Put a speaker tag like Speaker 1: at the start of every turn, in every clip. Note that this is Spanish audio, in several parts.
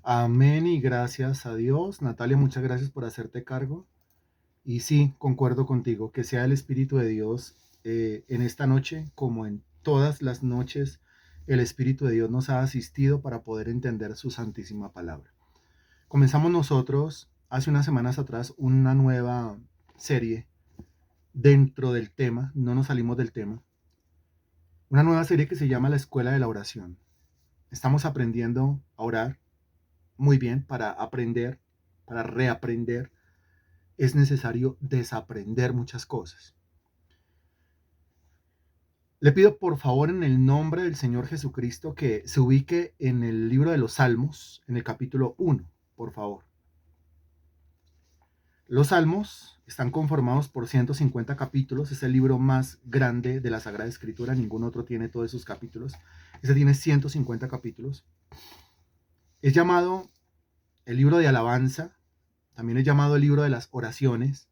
Speaker 1: Amén y gracias a Dios. Natalia, muchas gracias por hacerte cargo. Y sí, concuerdo contigo, que sea el Espíritu de Dios en esta noche, como en todas las noches, el Espíritu de Dios nos ha asistido para poder entender su santísima palabra. Comenzamos nosotros hace unas semanas atrás una nueva serie dentro del tema, no nos salimos del tema, una nueva serie que se llama La Escuela de la Oración. Estamos aprendiendo a orar muy bien para aprender, para reaprender es necesario desaprender muchas cosas. Le pido por favor en el nombre del Señor Jesucristo que se ubique en el libro de los Salmos, en el capítulo 1, por favor. Los Salmos están conformados por 150 capítulos, es el libro más grande de la Sagrada Escritura, ningún otro tiene todos esos capítulos. Ese tiene 150 capítulos. Es llamado el libro de alabanza, también es llamado el libro de las oraciones.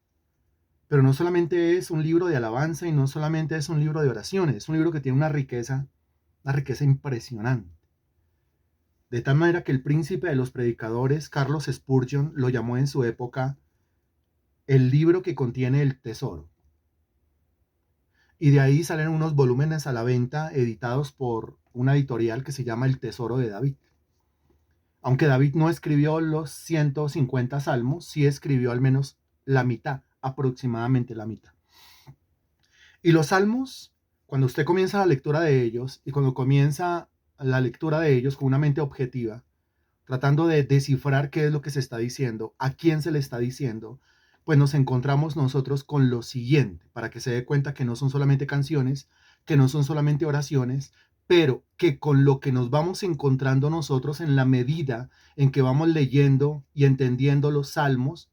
Speaker 1: Pero no solamente es un libro de alabanza y no solamente es un libro de oraciones, es un libro que tiene una riqueza impresionante. De tal manera que el príncipe de los predicadores, Carlos Spurgeon, lo llamó en su época el libro que contiene el tesoro. Y de ahí salen unos volúmenes a la venta editados por una editorial que se llama El Tesoro de David. Aunque David no escribió los 150 salmos, sí escribió al menos la mitad, aproximadamente la mitad. Y los salmos, cuando usted comienza la lectura de ellos y cuando comienza la lectura de ellos con una mente objetiva, tratando de descifrar qué es lo que se está diciendo, a quién se le está diciendo, pues nos encontramos nosotros con lo siguiente, para que se dé cuenta que no son solamente canciones, que no son solamente oraciones, pero que con lo que nos vamos encontrando nosotros en la medida en que vamos leyendo y entendiendo los salmos,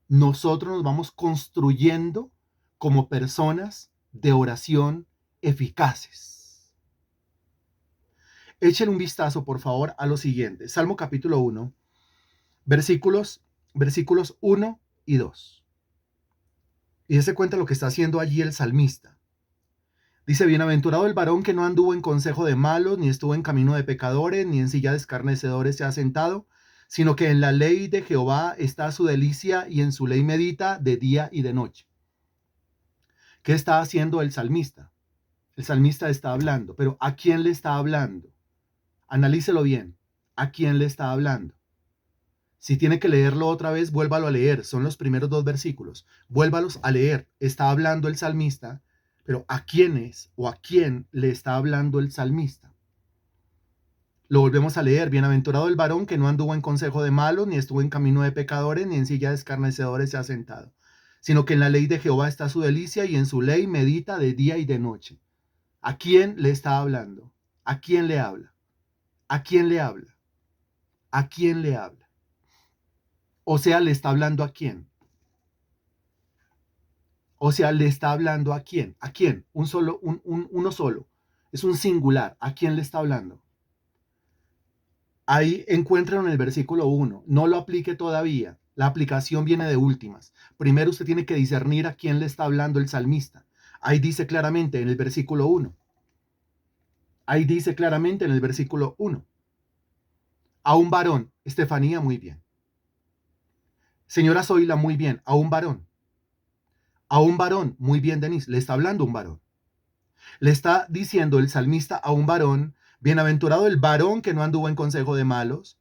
Speaker 1: nosotros nos vamos construyendo como personas de oración eficaces. Échale un vistazo, por favor, a lo siguiente. Salmo capítulo 1, versículos 1 y 2. Y dése cuenta lo que está haciendo allí el salmista. Dice, bienaventurado el varón que no anduvo en consejo de malos, ni estuvo en camino de pecadores, ni en silla de escarnecedores se ha sentado, sino que en la ley de Jehová está su delicia y en su ley medita de día y de noche. ¿Qué está haciendo el salmista? El salmista está hablando, pero ¿a quién le está hablando? Analícelo bien. ¿A quién le está hablando? Si tiene que leerlo otra vez, vuélvalo a leer. Son los primeros dos versículos. Vuélvalos a leer. Está hablando el salmista, pero ¿a quién es o a quién le está hablando el salmista? Lo volvemos a leer. Bienaventurado el varón que no anduvo en consejo de malos, ni estuvo en camino de pecadores, ni en silla de escarnecedores se ha sentado, sino que en la ley de Jehová está su delicia y en su ley medita de día y de noche. ¿A quién le está hablando? ¿A quién le habla? ¿A quién le habla? ¿A quién le habla? O sea, ¿le está hablando a quién? O sea, ¿le está hablando a quién? ¿A quién? Uno solo. Es un singular. ¿A quién le está hablando? Ahí encuentran en el versículo 1. No lo aplique todavía. La aplicación viene de últimas. Primero usted tiene que discernir a quién le está hablando el salmista. Ahí dice claramente en el versículo 1. Ahí dice claramente en el versículo 1. A un varón. Estefanía, muy bien. Señora Zoila, muy bien. A un varón. A un varón, muy bien, Denise. Le está hablando un varón. Le está diciendo el salmista a un varón, bienaventurado el varón que no anduvo en consejo de malos,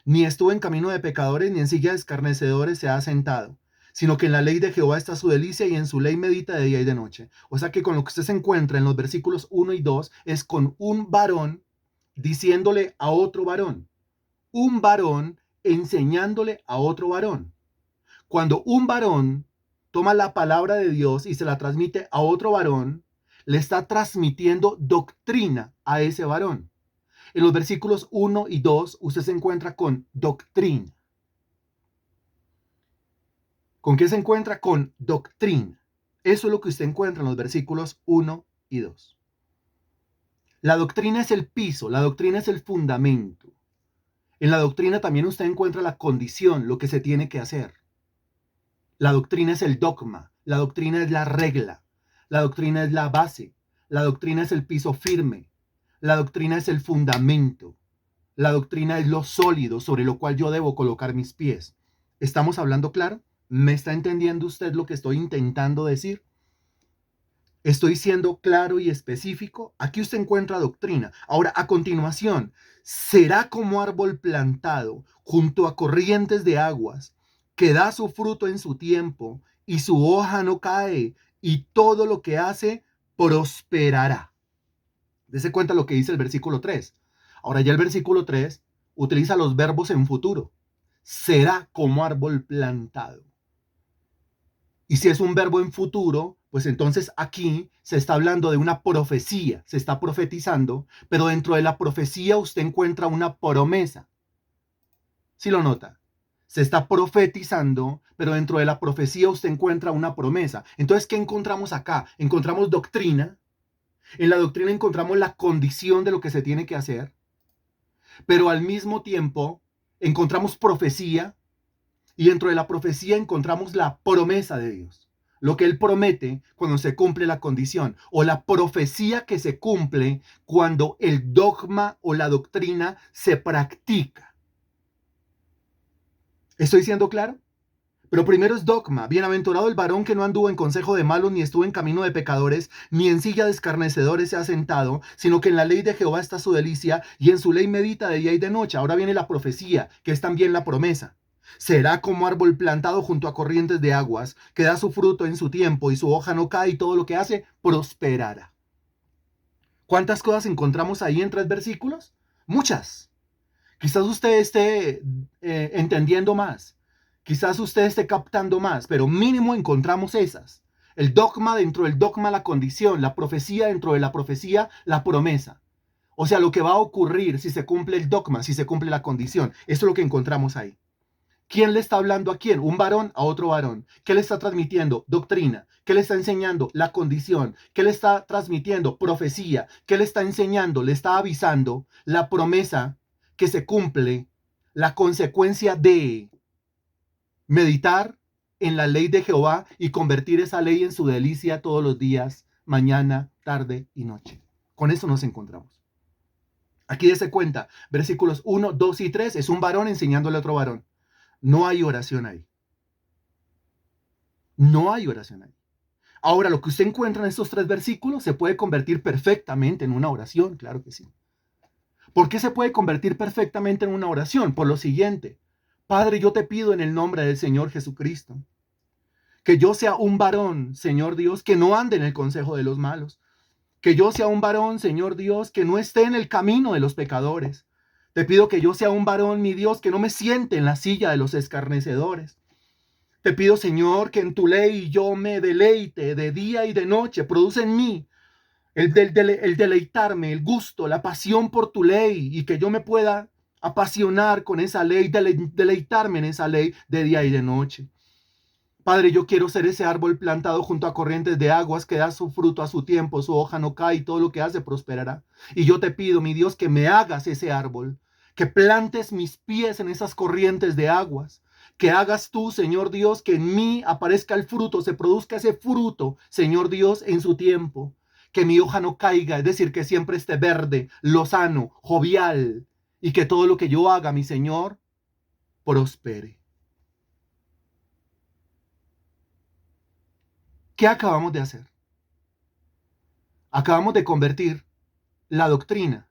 Speaker 1: ni estuvo en camino de pecadores, ni en silla de escarnecedores se ha sentado, sino que en la ley de Jehová está su delicia y en su ley medita de día y de noche. O sea que con lo que usted se encuentra en los versículos 1 y 2 es con un varón diciéndole a otro varón, un varón enseñándole a otro varón. Cuando un varón toma la palabra de Dios y se la transmite a otro varón, le está transmitiendo doctrina a ese varón. En los versículos 1 y 2 usted se encuentra con doctrina. ¿Con qué se encuentra? Con doctrina. Eso es lo que usted encuentra en los versículos 1 y 2. La doctrina es el piso, la doctrina es el fundamento. En la doctrina también usted encuentra la condición, lo que se tiene que hacer. La doctrina es el dogma, la doctrina es la regla, la doctrina es la base, la doctrina es el piso firme, la doctrina es el fundamento. La doctrina es lo sólido sobre lo cual yo debo colocar mis pies. ¿Estamos hablando claro? ¿Me está entendiendo usted lo que estoy intentando decir? ¿Estoy siendo claro y específico? Aquí usted encuentra doctrina. Ahora, a continuación, será como árbol plantado junto a corrientes de aguas, que da su fruto en su tiempo y su hoja no cae, y todo lo que hace prosperará. Dese cuenta lo que dice el versículo 3. Ahora ya el versículo 3 utiliza los verbos en futuro. Será como árbol plantado. Y si es un verbo en futuro, pues entonces aquí se está hablando de una profecía, se está profetizando, pero dentro de la profecía usted encuentra una promesa. ¿Sí lo nota? Se está profetizando, pero dentro de la profecía usted encuentra una promesa. Entonces, ¿qué encontramos acá? Encontramos doctrina. En la doctrina encontramos la condición de lo que se tiene que hacer, pero al mismo tiempo encontramos profecía. Y dentro de la profecía encontramos la promesa de Dios. Lo que Él promete cuando se cumple la condición. O la profecía que se cumple cuando el dogma o la doctrina se practica. ¿Estoy siendo claro? Pero primero es dogma. Bienaventurado el varón que no anduvo en consejo de malos, ni estuvo en camino de pecadores, ni en silla de escarnecedores se ha sentado, sino que en la ley de Jehová está su delicia, y en su ley medita de día y de noche. Ahora viene la profecía, que es también la promesa. Será como árbol plantado junto a corrientes de aguas, que da su fruto en su tiempo, y su hoja no cae, y todo lo que hace prosperará. ¿Cuántas cosas encontramos ahí en 3 versículos? Muchas. Quizás usted esté entendiendo más. Quizás usted esté captando más, pero mínimo encontramos esas. El dogma dentro del dogma, la condición, la profecía dentro de la profecía, la promesa. O sea, lo que va a ocurrir si se cumple el dogma, si se cumple la condición. Eso es lo que encontramos ahí. ¿Quién le está hablando a quién? Un varón a otro varón. ¿Qué le está transmitiendo? Doctrina. ¿Qué le está enseñando? La condición. ¿Qué le está transmitiendo? Profecía. ¿Qué le está enseñando? Le está avisando la promesa que se cumple, la consecuencia de meditar en la ley de Jehová y convertir esa ley en su delicia todos los días, mañana, tarde y noche. Con eso nos encontramos. Aquí dése cuenta, versículos 1, 2 y 3 es un varón enseñándole a otro varón. No hay oración ahí. No hay oración ahí. Ahora, lo que usted encuentra en estos 3 versículos se puede convertir perfectamente en una oración, claro que sí. ¿Por qué se puede convertir perfectamente en una oración? Por lo siguiente. Padre, yo te pido en el nombre del Señor Jesucristo, que yo sea un varón, Señor Dios, que no ande en el consejo de los malos. Que yo sea un varón, Señor Dios, que no esté en el camino de los pecadores. Te pido que yo sea un varón, mi Dios, que no me siente en la silla de los escarnecedores. Te pido, Señor, que en tu ley yo me deleite de día y de noche. Produce en mí el deleitarme, el gusto, la pasión por tu ley y que yo me pueda apasionar con esa ley, deleitarme en esa ley de día y de noche. Padre, yo quiero ser ese árbol plantado junto a corrientes de aguas que da su fruto a su tiempo, su hoja no cae y todo lo que hace prosperará. Y yo te pido, mi Dios, que me hagas ese árbol, que plantes mis pies en esas corrientes de aguas, que hagas tú, Señor Dios, que en mí aparezca el fruto, se produzca ese fruto, Señor Dios, en su tiempo. Que mi hoja no caiga, es decir, que siempre esté verde, lozano, jovial, y que todo lo que yo haga, mi Señor, prospere. ¿Qué acabamos de hacer? Acabamos de convertir la doctrina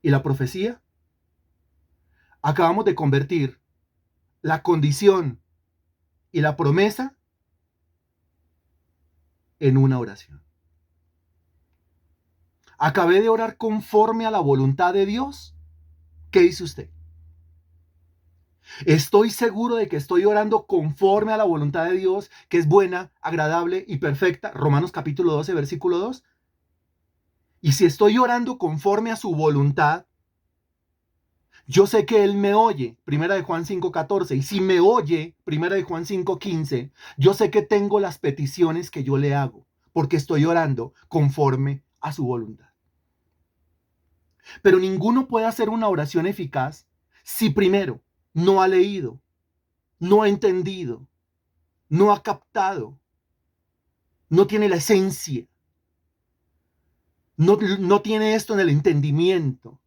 Speaker 1: y la profecía. Acabamos de convertir la condición y la promesa en una oración. Acabé de orar conforme a la voluntad de Dios. ¿Qué dice usted? Estoy seguro de que estoy orando conforme a la voluntad de Dios, que es buena, agradable y perfecta. Romanos capítulo 12, versículo 2. Y si estoy orando conforme a su voluntad, yo sé que Él me oye, primera de Juan 5:14, y si me oye, primera de Juan 5:15, yo sé que tengo las peticiones que yo le hago, porque estoy orando conforme a su voluntad. Pero ninguno puede hacer una oración eficaz si primero no ha leído, no ha entendido, no ha captado, no tiene la esencia, no tiene esto en el entendimiento.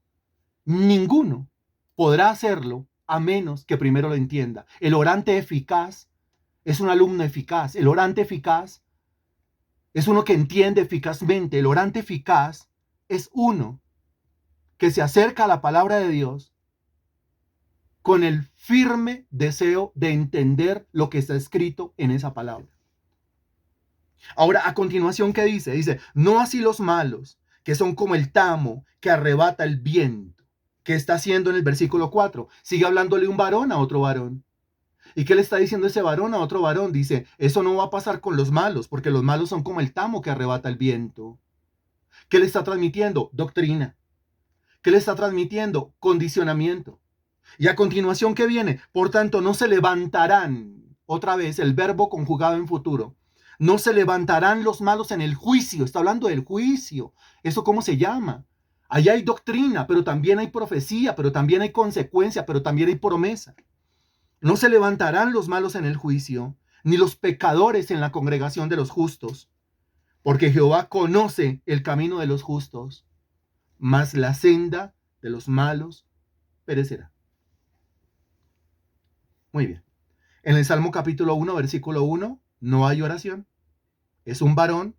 Speaker 1: Ninguno podrá hacerlo a menos que primero lo entienda. El orante eficaz es un alumno eficaz. El orante eficaz es uno que entiende eficazmente. El orante eficaz es uno que se acerca a la palabra de Dios con el firme deseo de entender lo que está escrito en esa palabra. Ahora, a continuación, ¿qué dice? Dice, no así los malos, que son como el tamo que arrebata el viento. ¿Qué está haciendo en el versículo 4? Sigue hablándole un varón a otro varón. ¿Y qué le está diciendo ese varón a otro varón? Dice, eso no va a pasar con los malos, porque los malos son como el tamo que arrebata el viento. ¿Qué le está transmitiendo? Doctrina. ¿Qué le está transmitiendo? Condicionamiento. Y a continuación, ¿qué viene? Por tanto, no se levantarán, otra vez el verbo conjugado en futuro, no se levantarán los malos en el juicio. Está hablando del juicio. ¿Eso cómo se llama? Allá hay doctrina, pero también hay profecía, pero también hay consecuencia, pero también hay promesa. No se levantarán los malos en el juicio, ni los pecadores en la congregación de los justos, porque Jehová conoce el camino de los justos, mas la senda de los malos perecerá. Muy bien. En el Salmo capítulo 1, versículo 1, no hay oración. Es un varón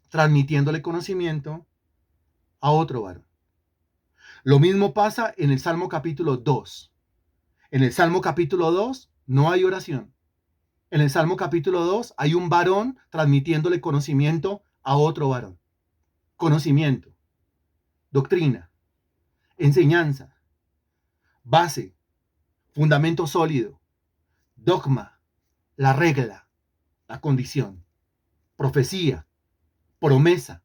Speaker 1: transmitiéndole conocimiento a otro varón. Lo mismo pasa en el Salmo capítulo 2. En el Salmo capítulo 2 no hay oración. En el Salmo capítulo 2 hay un varón transmitiéndole conocimiento a otro varón. Conocimiento, doctrina, enseñanza, base, fundamento sólido, dogma, la regla, la condición, profecía, promesa.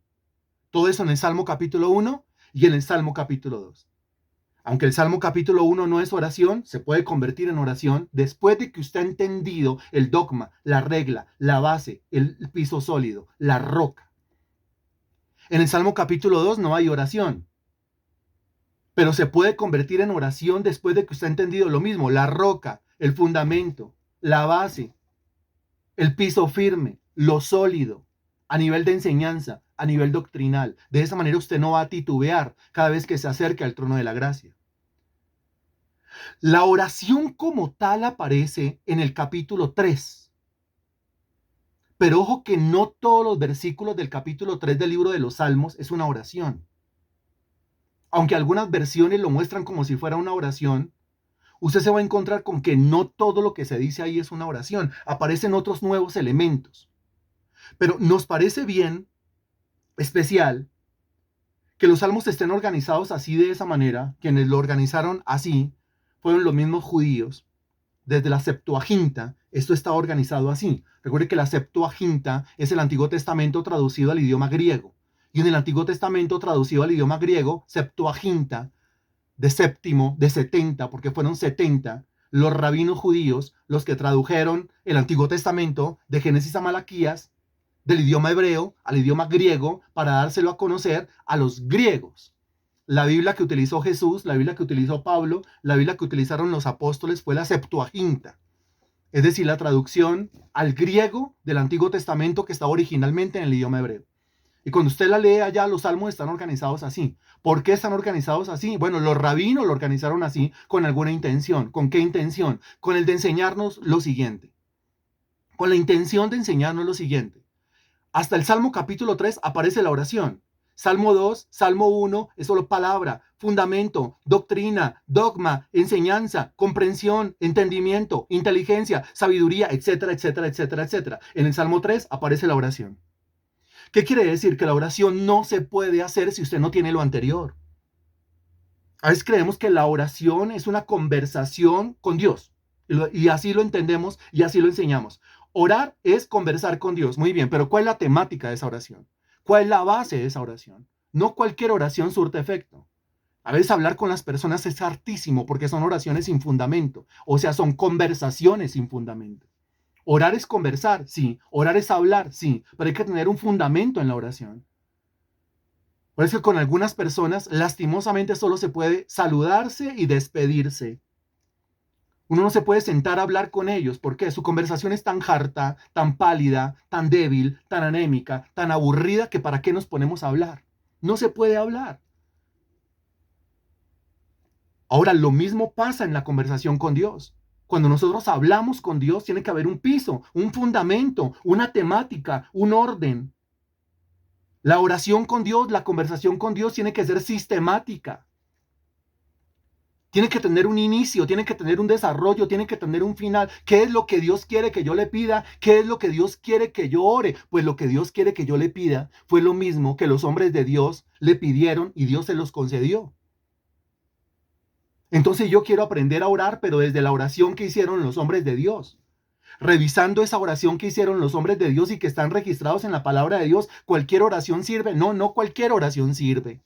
Speaker 1: Todo eso en el Salmo capítulo 1 y en el Salmo capítulo 2. Aunque el Salmo capítulo 1 no es oración, se puede convertir en oración después de que usted ha entendido el dogma, la regla, la base, el piso sólido, la roca. En el Salmo capítulo 2 no hay oración, pero se puede convertir en oración después de que usted ha entendido lo mismo, la roca, el fundamento, la base, el piso firme, lo sólido, a nivel de enseñanza, a nivel doctrinal. De esa manera usted no va a titubear cada vez que se acerque al trono de la gracia. La oración como tal aparece en el capítulo 3. Pero ojo que no todos los versículos del capítulo 3 del libro de los Salmos es una oración. Aunque algunas versiones lo muestran como si fuera una oración, usted se va a encontrar con que no todo lo que se dice ahí es una oración. Aparecen otros nuevos elementos. Pero nos parece bien, especial, que los salmos estén organizados así de esa manera. Quienes lo organizaron así fueron los mismos judíos. Desde la Septuaginta, esto está organizado así. Recuerde que la Septuaginta es el Antiguo Testamento traducido al idioma griego. Y en el Antiguo Testamento traducido al idioma griego, Septuaginta, de séptimo, de 70, porque fueron 70 los rabinos judíos los que tradujeron el Antiguo Testamento de Génesis a Malaquías, del idioma hebreo al idioma griego, para dárselo a conocer a los griegos. La Biblia que utilizó Jesús, la Biblia que utilizó Pablo, la Biblia que utilizaron los apóstoles fue la Septuaginta, es decir, la traducción al griego del Antiguo Testamento que estaba originalmente en el idioma hebreo. Y cuando usted la lee allá, los salmos están organizados así. ¿Por qué están organizados así? Bueno, los rabinos lo organizaron así con alguna intención. ¿Con qué intención? Con el de enseñarnos lo siguiente. Con la intención de enseñarnos lo siguiente. Hasta el Salmo capítulo 3 aparece la oración. Salmo 2, Salmo 1 es solo palabra, fundamento, doctrina, dogma, enseñanza, comprensión, entendimiento, inteligencia, sabiduría, etcétera, etcétera, etcétera, etcétera. En el Salmo 3 aparece la oración. ¿Qué quiere decir? Que la oración no se puede hacer si usted no tiene lo anterior. A veces creemos que la oración es una conversación con Dios. Y así lo entendemos y así lo enseñamos. Orar es conversar con Dios. Muy bien, pero ¿cuál es la temática de esa oración? ¿Cuál es la base de esa oración? No cualquier oración surte efecto. A veces hablar con las personas es hartísimo porque son oraciones sin fundamento. O sea, son conversaciones sin fundamento. Orar es conversar, sí. Orar es hablar, sí. Pero hay que tener un fundamento en la oración. Por eso con algunas personas, lastimosamente, solo se puede saludarse y despedirse. Uno no se puede sentar a hablar con ellos porque su conversación es tan harta, tan pálida, tan débil, tan anémica, tan aburrida que para qué nos ponemos a hablar. No se puede hablar. Ahora, lo mismo pasa en la conversación con Dios. Cuando nosotros hablamos con Dios, tiene que haber un piso, un fundamento, una temática, un orden. La oración con Dios, la conversación con Dios tiene que ser sistemática. Tiene que tener un inicio, tiene que tener un desarrollo, tiene que tener un final. ¿Qué es lo que Dios quiere que yo le pida? ¿Qué es lo que Dios quiere que yo ore? Pues lo que Dios quiere que yo le pida fue lo mismo que los hombres de Dios le pidieron y Dios se los concedió. Entonces yo quiero aprender a orar, pero desde la oración que hicieron los hombres de Dios. Revisando esa oración que hicieron los hombres de Dios y que están registrados en la palabra de Dios, ¿cualquier oración sirve? No, no cualquier oración sirve.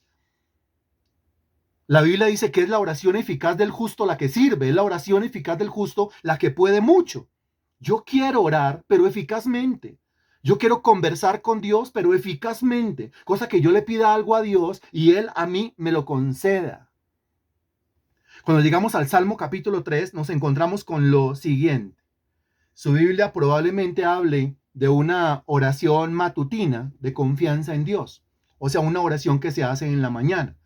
Speaker 1: La Biblia dice que es la oración eficaz del justo la que sirve, es la oración eficaz del justo la que puede mucho. Yo quiero orar, pero eficazmente. Yo quiero conversar con Dios, pero eficazmente. Cosa que yo le pida algo a Dios y Él a mí me lo conceda. Cuando llegamos al Salmo capítulo 3, nos encontramos con lo siguiente. Su Biblia probablemente hable de una oración matutina de confianza en Dios. O sea, una oración que se hace en la mañana.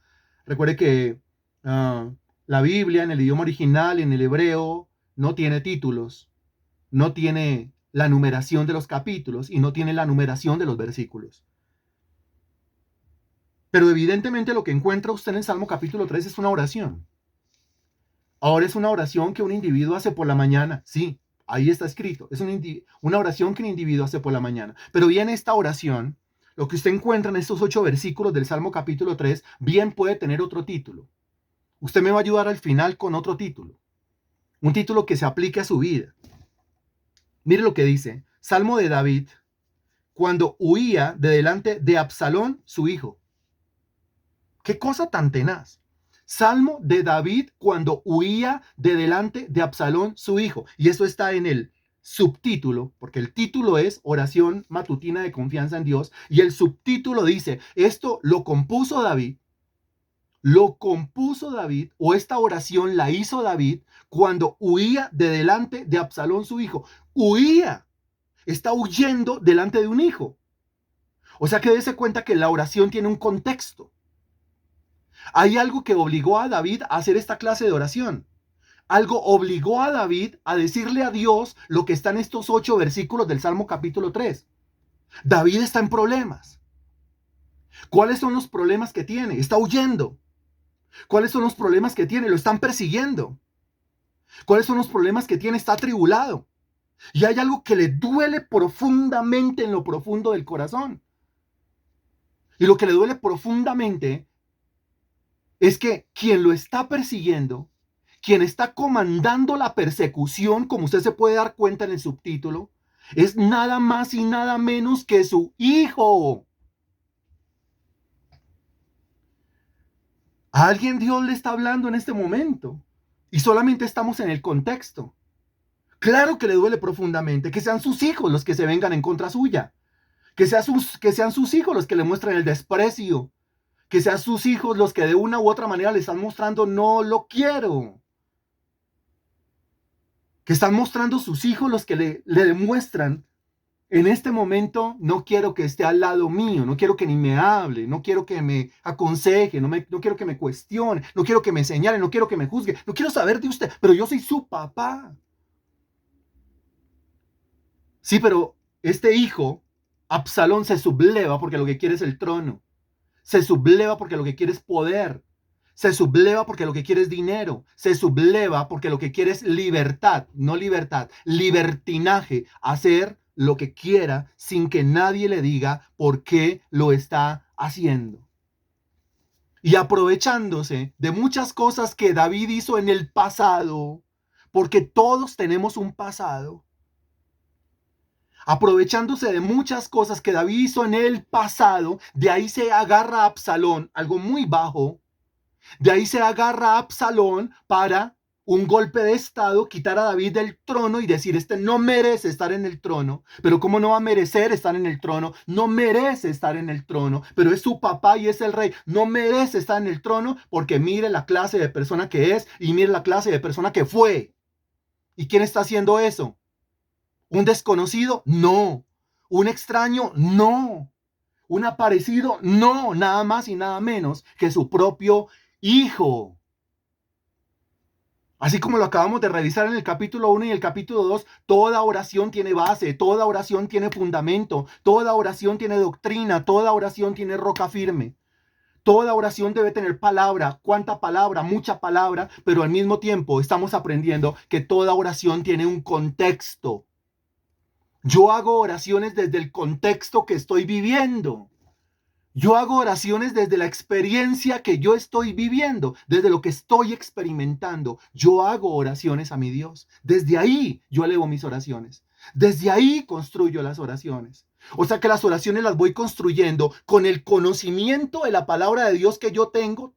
Speaker 1: Recuerde que la Biblia en el idioma original, en el hebreo, no tiene títulos, no tiene la numeración de los capítulos y no tiene la numeración de los versículos. Pero evidentemente lo que encuentra usted en el Salmo capítulo 3 es una oración. Ahora es una oración que un individuo hace por la mañana. Sí, ahí está escrito. Es una oración que un individuo hace por la mañana. Pero bien, esta oración, lo que usted encuentra en estos 8 versículos del Salmo capítulo 3, bien puede tener otro título. Usted me va a ayudar al final con otro título. Un título que se aplique a su vida. Mire lo que dice. Salmo de David, cuando huía de delante de Absalón, su hijo. Qué cosa tan tenaz. Salmo de David cuando huía de delante de Absalón, su hijo. Y eso está en el subtítulo, porque el título es Oración matutina de confianza en Dios. Y el subtítulo dice, esto lo compuso David, o esta oración la hizo David cuando huía de delante de Absalón, su hijo. Huía. Está huyendo delante de un hijo. O sea que dése cuenta que la oración tiene un contexto. Hay algo que obligó a David a hacer esta clase de oración. Algo obligó a David a decirle a Dios lo que está en estos 8 versículos del Salmo capítulo 3. David está en problemas. ¿Cuáles son los problemas que tiene? Está huyendo. ¿Cuáles son los problemas que tiene? Lo están persiguiendo. ¿Cuáles son los problemas que tiene? Está atribulado. Y hay algo que le duele profundamente en lo profundo del corazón. Y lo que le duele profundamente es que quien lo está persiguiendo, quien está comandando la persecución, como usted se puede dar cuenta en el subtítulo, es nada más y nada menos que su hijo. A alguien Dios le está hablando en este momento y solamente estamos en el contexto. Claro que le duele profundamente que sean sus hijos los que se vengan en contra suya, que sean sus hijos los que le muestren el desprecio, que sean sus hijos los que de una u otra manera le están mostrando no lo quiero. Que están mostrando sus hijos los que le demuestran en este momento no quiero que esté al lado mío, no quiero que ni me hable, no quiero que me aconseje, no quiero que me cuestione, no quiero que me señale, no quiero que me juzgue, no quiero saber de usted, pero yo soy su papá. Sí, pero este hijo, Absalón, se subleva porque lo que quiere es el trono. Se subleva porque lo que quiere es poder. Se subleva porque lo que quiere es dinero. Se subleva porque lo que quiere es libertad, no libertad, libertinaje, hacer lo que quiera sin que nadie le diga por qué lo está haciendo. Y aprovechándose de muchas cosas que David hizo en el pasado, porque todos tenemos un pasado, aprovechándose de muchas cosas que David hizo en el pasado, de ahí se agarra a Absalón, algo muy bajo, de ahí se agarra a Absalón para un golpe de estado, quitar a David del trono y decir, este no merece estar en el trono, pero ¿cómo no va a merecer estar en el trono? No merece estar en el trono, pero es su papá y es el rey, no merece estar en el trono porque mire la clase de persona que es y mire la clase de persona que fue. ¿Y quién está haciendo eso? ¿Un desconocido? No. ¿Un extraño? No. ¿Un aparecido? No, nada más y nada menos que su propio hijo. Así como lo acabamos de revisar en el capítulo 1 y el capítulo 2, toda oración tiene base, toda oración tiene fundamento, toda oración tiene doctrina, toda oración tiene roca firme. Toda oración debe tener palabra. ¿Cuánta palabra? Mucha palabra, pero al mismo tiempo estamos aprendiendo que toda oración tiene un contexto. Yo hago oraciones desde el contexto que estoy viviendo. Yo hago oraciones desde la experiencia que yo estoy viviendo, desde lo que estoy experimentando. Yo hago oraciones a mi Dios. Desde ahí yo elevo mis oraciones. Desde ahí construyo las oraciones. O sea que las oraciones las voy construyendo con el conocimiento de la palabra de Dios que yo tengo,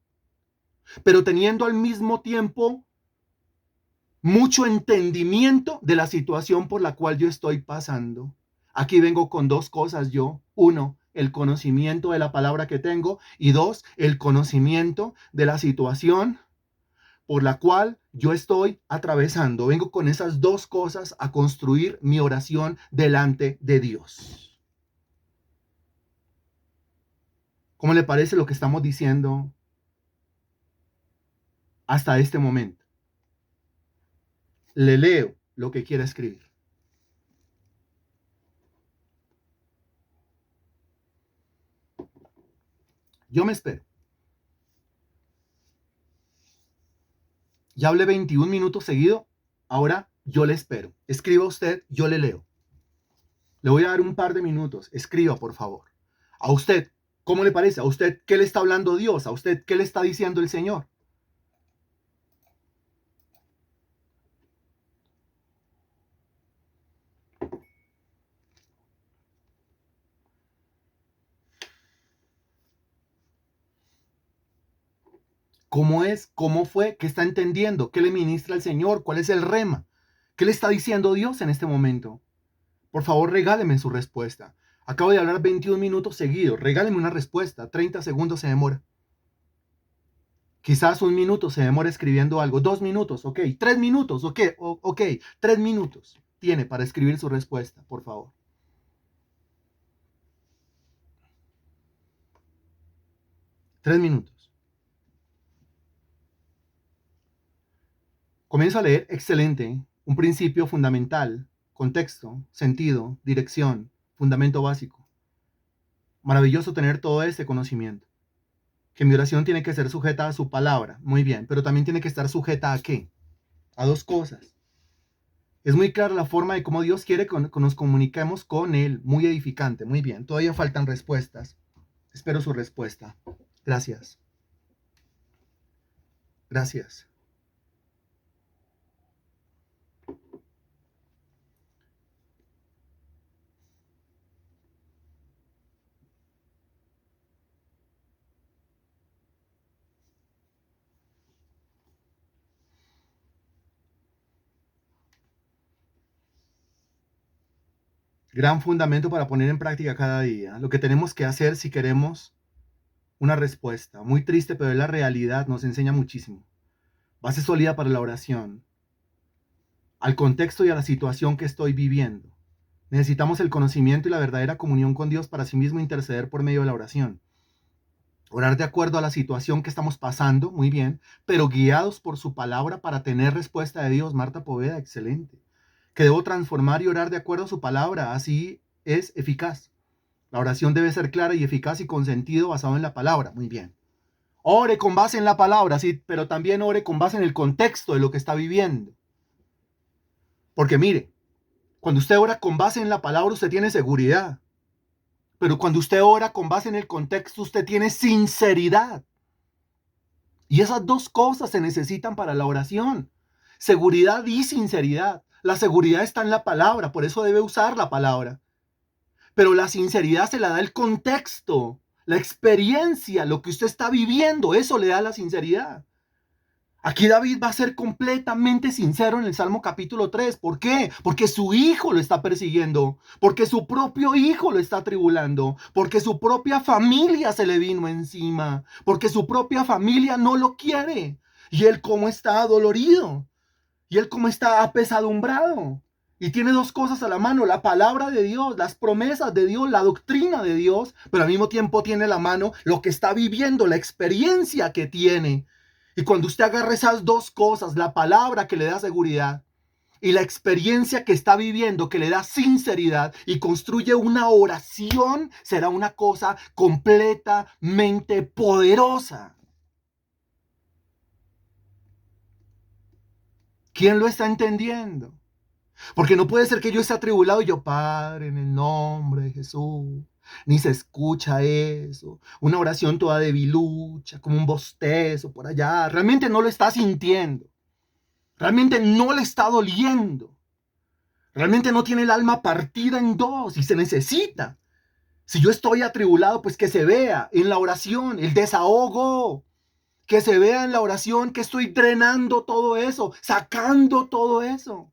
Speaker 1: pero teniendo al mismo tiempo mucho entendimiento de la situación por la cual yo estoy pasando. Aquí vengo con dos cosas yo. Uno, el conocimiento de la palabra que tengo. Y dos, el conocimiento de la situación por la cual yo estoy atravesando. Vengo con esas dos cosas a construir mi oración delante de Dios. ¿Cómo le parece lo que estamos diciendo hasta este momento? Le leo lo que quiera escribir. Yo me espero. Ya hablé 21 minutos seguido. Ahora yo le espero. Escriba usted, yo le leo. Le voy a dar un par de minutos. Escriba, por favor. A usted, ¿cómo le parece? ¿A usted qué le está hablando Dios? ¿A usted qué le está diciendo el Señor? ¿Cómo es? ¿Cómo fue? ¿Qué está entendiendo? ¿Qué le ministra el Señor? ¿Cuál es el rema? ¿Qué le está diciendo Dios en este momento? Por favor, regáleme su respuesta. Acabo de hablar 21 minutos seguidos. Regáleme una respuesta. 30 segundos se demora. Quizás un minuto se demora escribiendo algo. 2 minutos, ok. 3 minutos, ok. Ok. 3 minutos tiene para escribir su respuesta, por favor. Tres minutos. Comienzo a leer. Excelente. Un principio fundamental. Contexto, sentido, dirección, fundamento básico. Maravilloso tener todo ese conocimiento. Que mi oración tiene que ser sujeta a su palabra. Muy bien. Pero también tiene que estar sujeta a qué? A dos cosas. Es muy clara la forma de cómo Dios quiere que nos comuniquemos con Él. Muy edificante. Muy bien. Todavía faltan respuestas. Espero su respuesta. Gracias. Gracias. Gran fundamento para poner en práctica cada día. Lo que tenemos que hacer si queremos una respuesta. Muy triste, pero es la realidad. Nos enseña muchísimo. Base sólida para la oración. Al contexto y a la situación que estoy viviendo. Necesitamos el conocimiento y la verdadera comunión con Dios para sí mismo interceder por medio de la oración. Orar de acuerdo a la situación que estamos pasando, muy bien, pero guiados por su palabra para tener respuesta de Dios. Marta Poveda, excelente. Que debo transformar y orar de acuerdo a su palabra, así es eficaz. La oración debe ser clara y eficaz y con sentido basado en la palabra, muy bien. Ore con base en la palabra, sí, pero también ore con base en el contexto de lo que está viviendo. Porque mire, cuando usted ora con base en la palabra, usted tiene seguridad. Pero cuando usted ora con base en el contexto, usted tiene sinceridad. Y esas dos cosas se necesitan para la oración. Seguridad y sinceridad. La seguridad está en la palabra, por eso debe usar la palabra. Pero la sinceridad se la da el contexto, la experiencia, lo que usted está viviendo, eso le da la sinceridad. Aquí David va a ser completamente sincero en el Salmo capítulo 3. ¿Por qué? Porque su hijo lo está persiguiendo, porque su propio hijo lo está atribulando, porque su propia familia se le vino encima, porque su propia familia no lo quiere. Y él como está dolorido, y él como está apesadumbrado. Y tiene dos cosas a la mano, la palabra de Dios, las promesas de Dios, la doctrina de Dios, pero al mismo tiempo tiene a la mano lo que está viviendo, la experiencia que tiene. Y cuando usted agarra esas dos cosas, la palabra que le da seguridad y la experiencia que está viviendo que le da sinceridad y construye una oración, será una cosa completamente poderosa. ¿Quién lo está entendiendo? Porque no puede ser que yo esté atribulado y yo, Padre, en el nombre de Jesús. Ni se escucha eso. Una oración toda debilucha, como un bostezo por allá. Realmente no lo está sintiendo. Realmente no le está doliendo. Realmente no tiene el alma partida en dos y se necesita. Si yo estoy atribulado, pues que se vea en la oración, el desahogo. Que se vea en la oración que estoy drenando todo eso, sacando todo eso.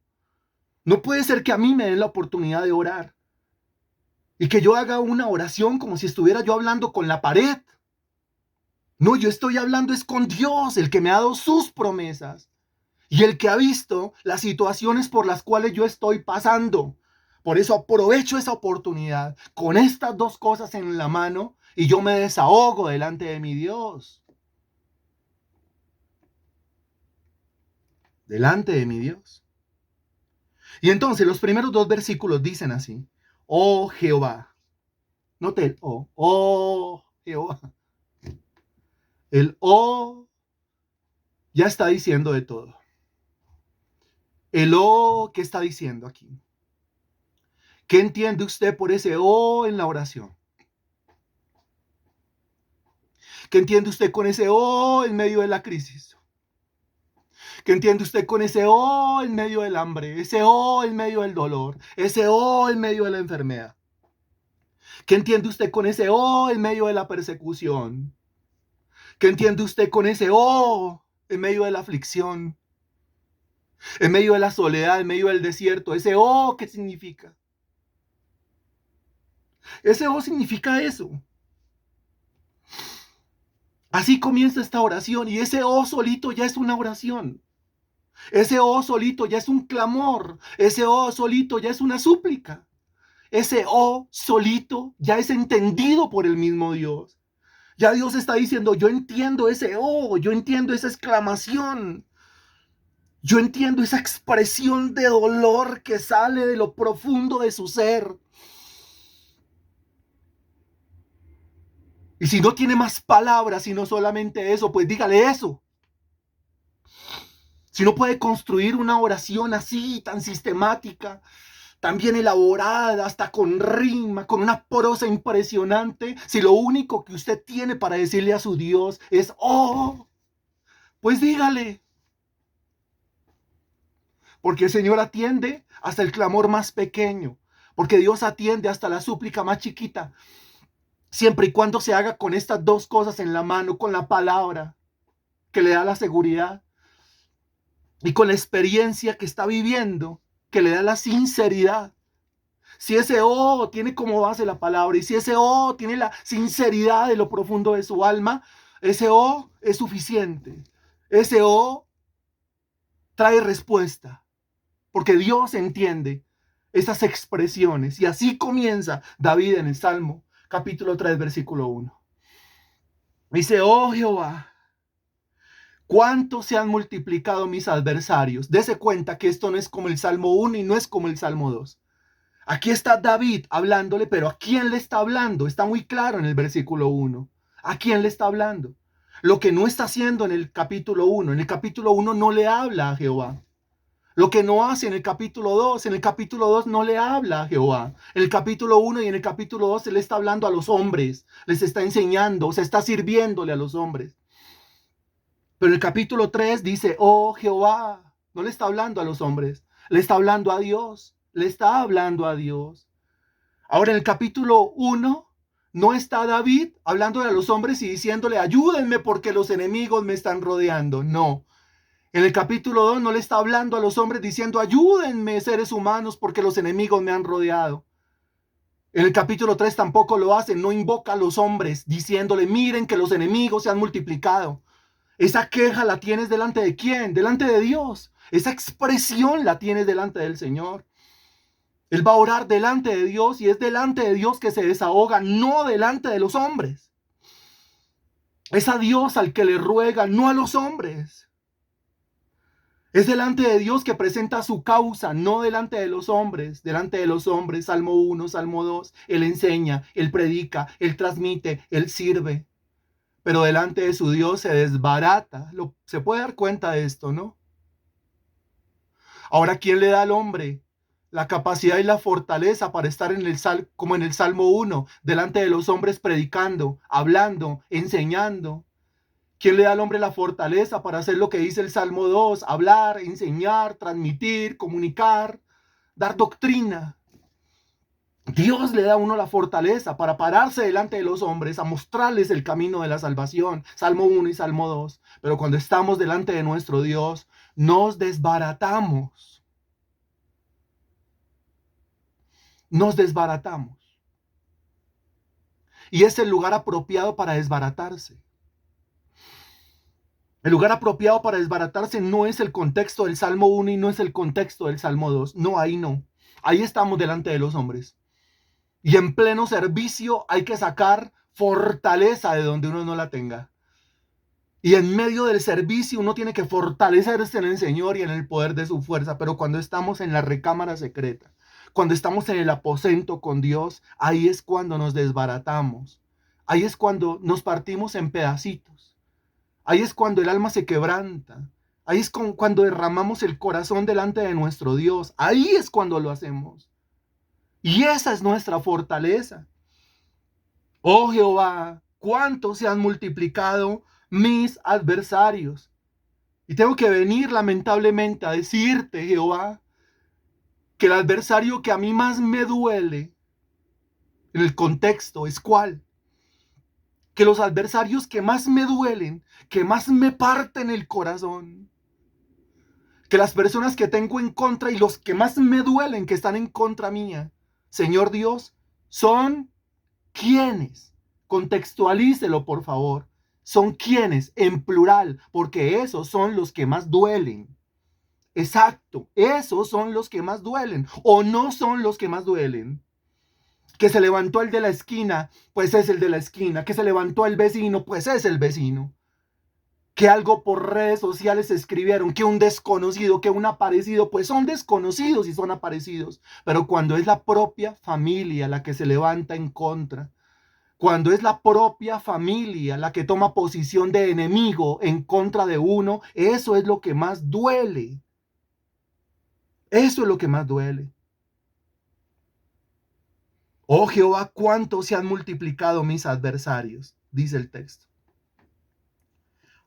Speaker 1: No puede ser que a mí me den la oportunidad de orar y que yo haga una oración como si estuviera yo hablando con la pared. No, yo estoy hablando es con Dios, el que me ha dado sus promesas y el que ha visto las situaciones por las cuales yo estoy pasando. Por eso aprovecho esa oportunidad con estas dos cosas en la mano y yo me desahogo delante de mi Dios. Delante de mi Dios. Y entonces los primeros dos versículos dicen así: oh Jehová. Note el oh Jehová. El oh ya está diciendo de todo. El oh, ¿qué está diciendo aquí? ¿Qué entiende usted por ese oh en la oración? ¿Qué entiende usted con ese oh en medio de la crisis? ¿Qué entiende usted con ese oh en medio del hambre? Ese oh en medio del dolor. Ese oh en medio de la enfermedad. ¿Qué entiende usted con ese oh en medio de la persecución? ¿Qué entiende usted con ese oh en medio de la aflicción? En medio de la soledad, en medio del desierto. Ese oh, ¿qué significa? Ese oh significa eso. Así comienza esta oración y ese oh solito ya es una oración. Ese oh solito ya es un clamor. Ese oh solito ya es una súplica. Ese oh solito ya es entendido por el mismo Dios. Ya Dios está diciendo, yo entiendo ese oh, yo entiendo esa exclamación. Yo entiendo esa expresión de dolor que sale de lo profundo de su ser. Y si no tiene más palabras, sino solamente eso, pues dígale eso. Si no puede construir una oración así, tan sistemática, tan bien elaborada, hasta con rima, con una prosa impresionante, si lo único que usted tiene para decirle a su Dios es, oh, pues dígale. Porque el Señor atiende hasta el clamor más pequeño. Porque Dios atiende hasta la súplica más chiquita. Siempre y cuando se haga con estas dos cosas en la mano, con la palabra que le da la seguridad y con la experiencia que está viviendo, que le da la sinceridad. Si ese oh tiene como base la palabra y si ese oh tiene la sinceridad de lo profundo de su alma, ese oh es suficiente. Ese oh trae respuesta, porque Dios entiende esas expresiones. Y así comienza David en el Salmo, capítulo 3, versículo 1. Dice, oh Jehová, ¿cuánto se han multiplicado mis adversarios? Dese cuenta que esto no es como el Salmo 1 y no es como el Salmo 2. Aquí está David hablándole, pero ¿a quién le está hablando? Está muy claro en el versículo 1. ¿A quién le está hablando? Lo que no está haciendo en el capítulo 1. En el capítulo 1 no le habla a Jehová. Lo que no hace en el capítulo 2, en el capítulo 2 no le habla a Jehová. En el capítulo 1 y en el capítulo 2 se le está hablando a los hombres, les está enseñando, se está sirviéndole a los hombres. Pero en el capítulo 3 dice, oh Jehová, no le está hablando a los hombres, le está hablando a Dios, le está hablando a Dios. Ahora en el capítulo 1 no está David hablándole a los hombres y diciéndole, ayúdenme porque los enemigos me están rodeando. No. En el capítulo 2 no le está hablando a los hombres diciendo, ayúdenme seres humanos porque los enemigos me han rodeado. En el capítulo 3 tampoco lo hace, no invoca a los hombres diciéndole, miren que los enemigos se han multiplicado. Esa queja la tienes delante de quién? Delante de Dios. Esa expresión la tienes delante del Señor. Él va a orar delante de Dios y es delante de Dios que se desahoga, no delante de los hombres. Es a Dios al que le ruega, no a los hombres. Es delante de Dios que presenta su causa, no delante de los hombres. Delante de los hombres, Salmo 1, Salmo 2, Él enseña, Él predica, Él transmite, Él sirve. Pero delante de su Dios se desbarata. Se puede dar cuenta de esto, ¿no? Ahora, ¿quién le da al hombre la capacidad y la fortaleza para estar como en el Salmo 1, delante de los hombres predicando, hablando, enseñando? ¿Quién le da al hombre la fortaleza para hacer lo que dice el Salmo 2? Hablar, enseñar, transmitir, comunicar, dar doctrina. Dios le da a uno la fortaleza para pararse delante de los hombres, a mostrarles el camino de la salvación. Salmo 1 y Salmo 2. Pero cuando estamos delante de nuestro Dios, nos desbaratamos. Nos desbaratamos. Y es el lugar apropiado para desbaratarse. El lugar apropiado para desbaratarse no es el contexto del Salmo 1 y no es el contexto del Salmo 2. No, ahí no. Ahí estamos delante de los hombres. Y en pleno servicio hay que sacar fortaleza de donde uno no la tenga. Y en medio del servicio uno tiene que fortalecerse en el Señor y en el poder de su fuerza. Pero cuando estamos en la recámara secreta, cuando estamos en el aposento con Dios, ahí es cuando nos desbaratamos. Ahí es cuando nos partimos en pedacitos. Ahí es cuando el alma se quebranta. Ahí es cuando derramamos el corazón delante de nuestro Dios. Ahí es cuando lo hacemos. Y esa es nuestra fortaleza. Oh Jehová, cuánto se han multiplicado mis adversarios. Y tengo que venir lamentablemente a decirte, Jehová, que el adversario que a mí más me duele en el contexto es cuál. Que los adversarios que más me duelen, que más me parten el corazón, que las personas que tengo en contra y los que más me duelen que están en contra mía, Señor Dios, son quienes. Contextualícelo, por favor. Son quienes, en plural, porque esos son los que más duelen. Exacto, esos son los que más duelen, o no son los que más duelen. Que se levantó el de la esquina, pues es el de la esquina. Que se levantó el vecino, pues es el vecino. Que algo por redes sociales escribieron, que un desconocido, que un aparecido, pues son desconocidos y son aparecidos. Pero cuando es la propia familia la que se levanta en contra, cuando es la propia familia la que toma posición de enemigo en contra de uno, eso es lo que más duele. Eso es lo que más duele. Oh Jehová, cuánto se han multiplicado mis adversarios, dice el texto.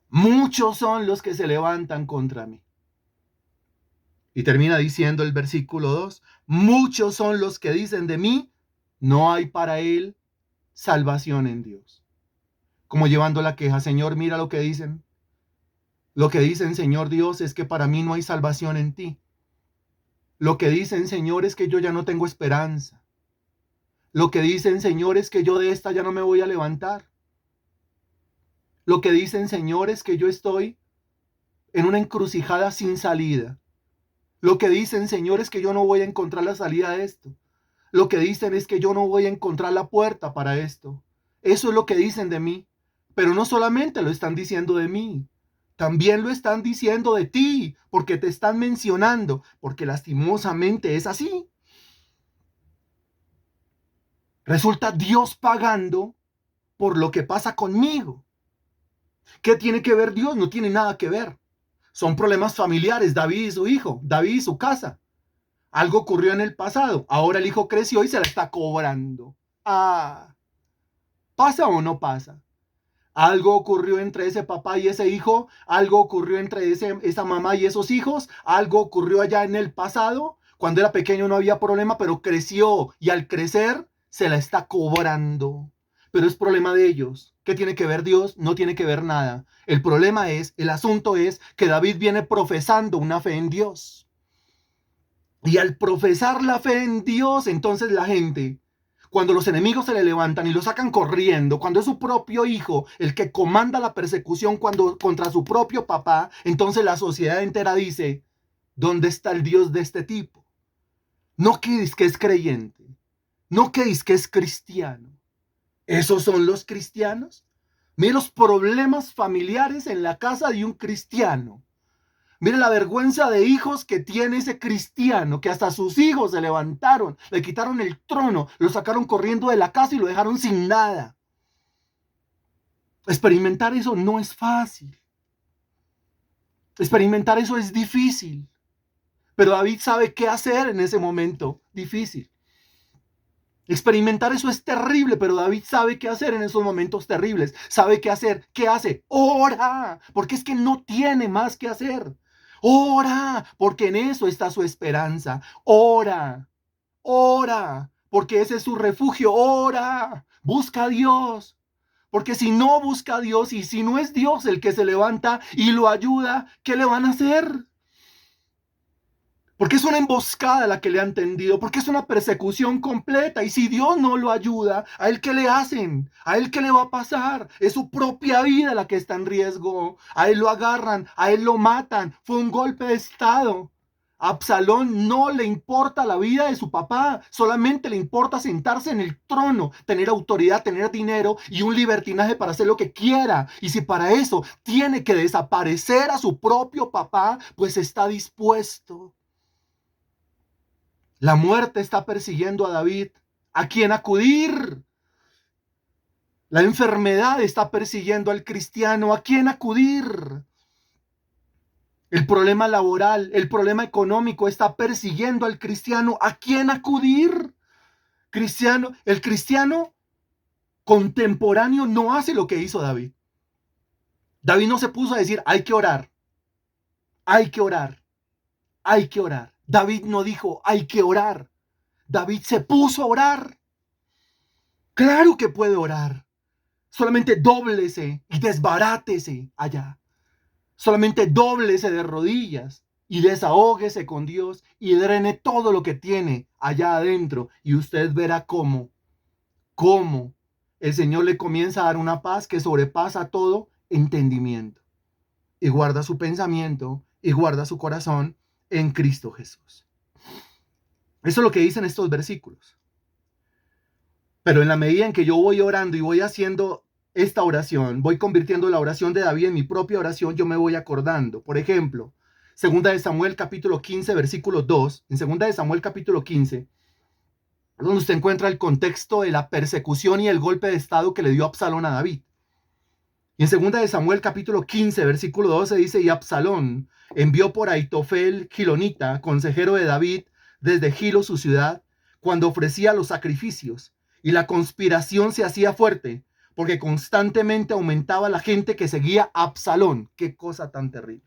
Speaker 1: Muchos son los que se levantan contra mí. Y termina diciendo el versículo 2, muchos son los que dicen de mí, no hay para él salvación en Dios. Como llevando la queja, Señor, mira lo que dicen. Lo que dicen, Señor Dios, es que para mí no hay salvación en ti. Lo que dicen, Señor, es que yo ya no tengo esperanza. Lo que dicen, Señor, es que yo de esta ya no me voy a levantar. Lo que dicen, Señor, es que yo estoy en una encrucijada sin salida. Lo que dicen, Señor, es que yo no voy a encontrar la salida de esto. Lo que dicen es que yo no voy a encontrar la puerta para esto. Eso es lo que dicen de mí. Pero no solamente lo están diciendo de mí, también lo están diciendo de ti, porque te están mencionando, porque lastimosamente es así. Resulta Dios pagando por lo que pasa conmigo. ¿Qué tiene que ver Dios? No tiene nada que ver. Son problemas familiares, David y su hijo, David y su casa. Algo ocurrió en el pasado. Ahora el hijo creció y se la está cobrando. Ah, ¿pasa o no pasa? Algo ocurrió entre ese papá y ese hijo. Algo ocurrió entre esa mamá y esos hijos. Algo ocurrió allá en el pasado. Cuando era pequeño no había problema, pero creció y al crecer se la está cobrando. Pero es problema de ellos. ¿Qué tiene que ver Dios? No tiene que ver nada. El asunto es que David viene profesando una fe en Dios. Y al profesar la fe en Dios, entonces la gente, cuando los enemigos se le levantan y lo sacan corriendo, cuando es su propio hijo el que comanda la persecución contra su propio papá, entonces la sociedad entera dice, ¿dónde está el Dios de este tipo? No que dice que es creyente, no que dice que es cristiano. ¿Esos son los cristianos? Mire los problemas familiares en la casa de un cristiano. Mire la vergüenza de hijos que tiene ese cristiano, que hasta sus hijos se levantaron, le quitaron el trono, lo sacaron corriendo de la casa y lo dejaron sin nada. Experimentar eso no es fácil. Experimentar eso es difícil. Pero David sabe qué hacer en ese momento difícil. Experimentar eso es terrible, pero David sabe qué hacer en esos momentos terribles. Sabe qué hacer. ¿Qué hace? Ora, porque es que no tiene más que hacer. Ora, porque en eso está su esperanza. Ora, ora, porque ese es su refugio. Ora, busca a Dios. Porque si no busca a Dios y si no es Dios el que se levanta y lo ayuda, ¿qué le van a hacer? Porque es una emboscada la que le han tendido, porque es una persecución completa. Y si Dios no lo ayuda, ¿a él qué le hacen? ¿A él qué le va a pasar? Es su propia vida la que está en riesgo. A él lo agarran, a él lo matan. Fue un golpe de estado. A Absalón no le importa la vida de su papá, solamente le importa sentarse en el trono, tener autoridad, tener dinero y un libertinaje para hacer lo que quiera. Y si para eso tiene que desaparecer a su propio papá, pues está dispuesto. La muerte está persiguiendo a David. ¿A quién acudir? La enfermedad está persiguiendo al cristiano. ¿A quién acudir? El problema laboral, el problema económico está persiguiendo al cristiano. ¿A quién acudir? El cristiano contemporáneo no hace lo que hizo David. David no se puso a decir, hay que orar, hay que orar, hay que orar. David no dijo, hay que orar. David se puso a orar. Claro que puede orar. Solamente dóblese y desbarátese allá. Solamente dóblese de rodillas y desahóguese con Dios y drene todo lo que tiene allá adentro. Y usted verá cómo el Señor le comienza a dar una paz que sobrepasa todo entendimiento. Y guarda su pensamiento y guarda su corazón en Cristo Jesús. Eso es lo que dicen estos versículos. Pero en la medida en que yo voy orando y voy haciendo esta oración, voy convirtiendo la oración de David en mi propia oración, yo me voy acordando. Por ejemplo, segunda de Samuel capítulo 15, versículo 2, en segunda de Samuel capítulo 15, donde usted encuentra el contexto de la persecución y el golpe de estado que le dio Absalón a David. Y en segunda de Samuel capítulo 15, versículo 12 dice, y Absalón envió por Aitofel Gilonita, consejero de David, desde Gilo su ciudad, cuando ofrecía los sacrificios. Y la conspiración se hacía fuerte, porque constantemente aumentaba la gente que seguía a Absalón. Qué cosa tan terrible.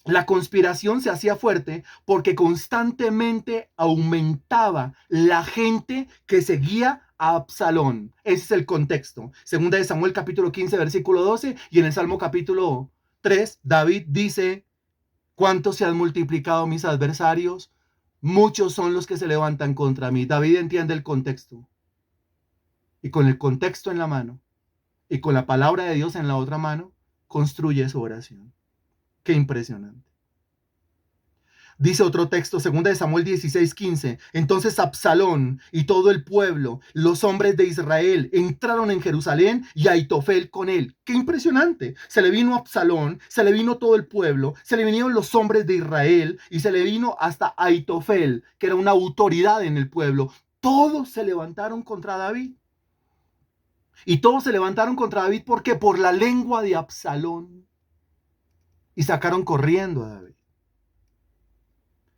Speaker 1: La conspiración se hacía fuerte porque constantemente aumentaba la gente que seguía a Absalón. Ese es el contexto. Segunda de Samuel capítulo 15, versículo 12, y en el Salmo capítulo 3, David dice, ¿cuántos se han multiplicado mis adversarios? Muchos son los que se levantan contra mí. David entiende el contexto. Y con el contexto en la mano y con la palabra de Dios en la otra mano, construye su oración. Qué impresionante. Dice otro texto, 2 de Samuel 16:15. Entonces Absalón y todo el pueblo, los hombres de Israel, entraron en Jerusalén y Aitofel con él. Qué impresionante. Se le vino Absalón, se le vino todo el pueblo, se le vinieron los hombres de Israel y se le vino hasta Aitofel, que era una autoridad en el pueblo. Todos se levantaron contra David. Y todos se levantaron contra David, ¿por qué? Por la lengua de Absalón. Y sacaron corriendo a David.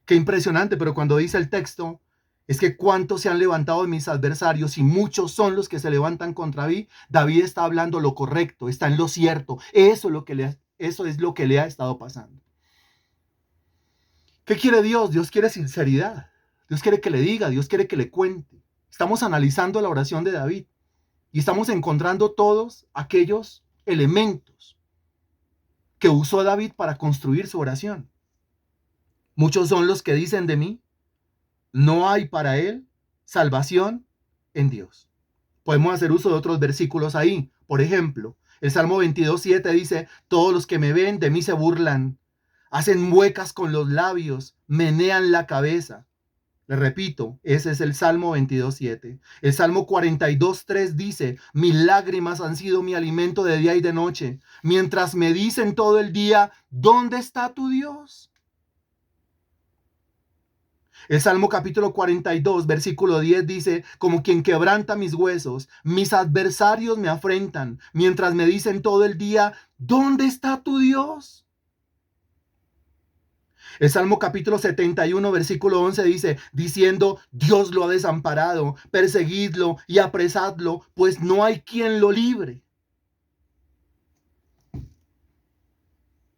Speaker 1: Qué impresionante, pero cuando dice el texto, es que cuántos se han levantado de mis adversarios y muchos son los que se levantan contra mí, David está hablando lo correcto, está en lo cierto. Eso es lo que le ha estado pasando. ¿Qué quiere Dios? Dios quiere sinceridad. Dios quiere que le diga, Dios quiere que le cuente. Estamos analizando la oración de David y estamos encontrando todos aquellos elementos que usó David para construir su oración. Muchos son los que dicen de mí, no hay para él salvación en Dios. Podemos hacer uso de otros versículos ahí. Por ejemplo, el Salmo 22:7 dice, todos los que me ven de mí se burlan, hacen muecas con los labios, menean la cabeza. Le repito, ese es el Salmo 22:7. El Salmo 42:3 dice, mis lágrimas han sido mi alimento de día y de noche, mientras me dicen todo el día, ¿dónde está tu Dios? El Salmo capítulo 42, versículo 10 dice, como quien quebranta mis huesos, mis adversarios me afrentan, mientras me dicen todo el día, ¿dónde está tu Dios? El Salmo capítulo 71, versículo 11 dice, diciendo, Dios lo ha desamparado, perseguidlo y apresadlo, pues no hay quien lo libre.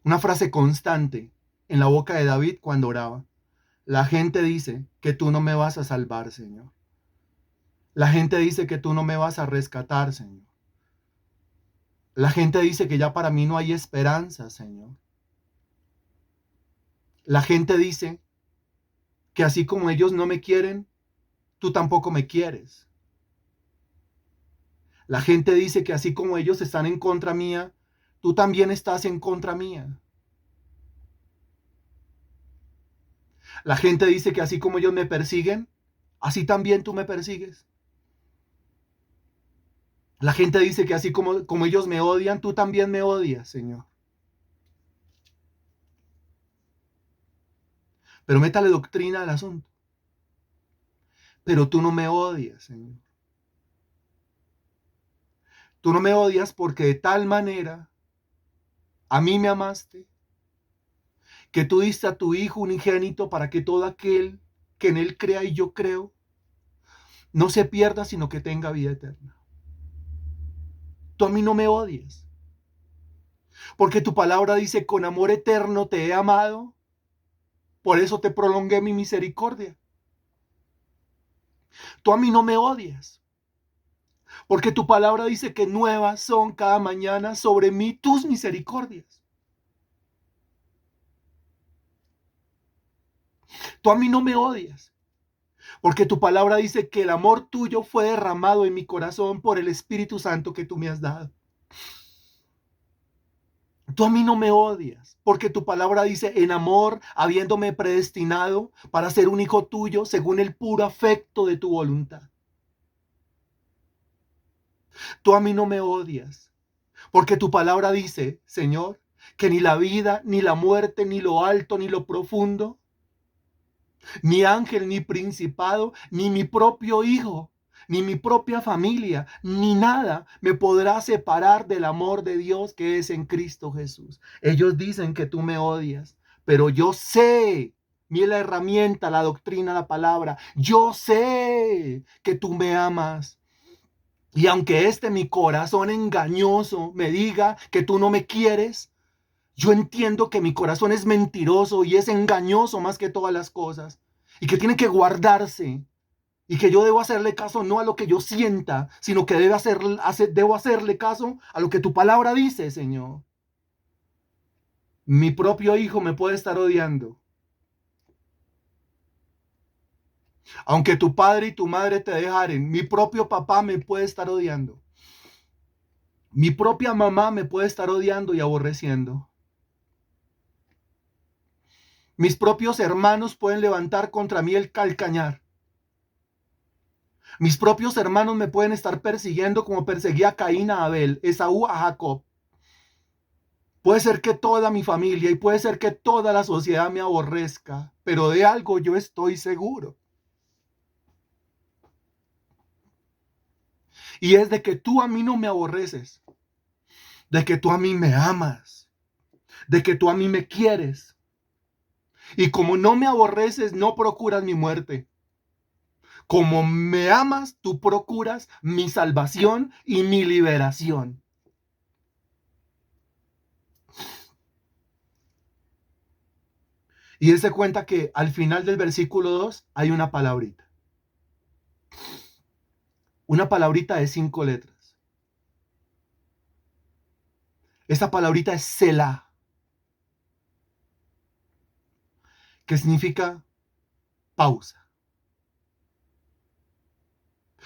Speaker 1: Una frase constante en la boca de David cuando oraba. La gente dice que tú no me vas a salvar, Señor. La gente dice que tú no me vas a rescatar, Señor. La gente dice que ya para mí no hay esperanza, Señor. La gente dice que así como ellos no me quieren, tú tampoco me quieres. La gente dice que así como ellos están en contra mía, tú también estás en contra mía. La gente dice que así como ellos me persiguen, así también tú me persigues. La gente dice que así como ellos me odian, tú también me odias, Señor. Pero métale doctrina al asunto. Pero tú no me odias, Señor. Tú no me odias porque de tal manera a mí me amaste, que tú diste a tu Hijo unigénito para que todo aquel que en Él crea y yo creo, no se pierda, sino que tenga vida eterna. Tú a mí no me odias, porque tu palabra dice, con amor eterno te he amado, por eso te prolongué mi misericordia. Tú a mí no me odias, porque tu palabra dice que nuevas son cada mañana sobre mí tus misericordias. Tú a mí no me odias, porque tu palabra dice que el amor tuyo fue derramado en mi corazón por el Espíritu Santo que tú me has dado. Tú a mí no me odias, porque tu palabra dice, en amor, habiéndome predestinado para ser un hijo tuyo según el puro afecto de tu voluntad. Tú a mí no me odias, porque tu palabra dice, Señor, que ni la vida, ni la muerte, ni lo alto, ni lo profundo, ni ángel, ni principado, ni mi propio hijo, ni mi propia familia, ni nada me podrá separar del amor de Dios que es en Cristo Jesús. Ellos dicen que tú me odias, pero yo sé, mira la herramienta, la doctrina, la palabra, yo sé que tú me amas. Y aunque mi corazón engañoso me diga que tú no me quieres, yo entiendo que mi corazón es mentiroso y es engañoso más que todas las cosas. Y que tiene que guardarse. Y que yo debo hacerle caso no a lo que yo sienta, sino que debo hacerle caso a lo que tu palabra dice, Señor. Mi propio hijo me puede estar odiando. Aunque tu padre y tu madre te dejaren, mi propio papá me puede estar odiando. Mi propia mamá me puede estar odiando y aborreciendo. Mis propios hermanos pueden levantar contra mí el calcañar. Mis propios hermanos me pueden estar persiguiendo como perseguía a Caín a Abel, Esaú a Jacob. Puede ser que toda mi familia y puede ser que toda la sociedad me aborrezca, pero de algo yo estoy seguro. Y es de que tú a mí no me aborreces, de que tú a mí me amas, de que tú a mí me quieres. Y como no me aborreces, no procuras mi muerte. Como me amas, tú procuras mi salvación y mi liberación. Y él se cuenta que al final del versículo 2 hay una palabrita. Una palabrita de 5 letras. Esa palabrita es Selah, que significa pausa.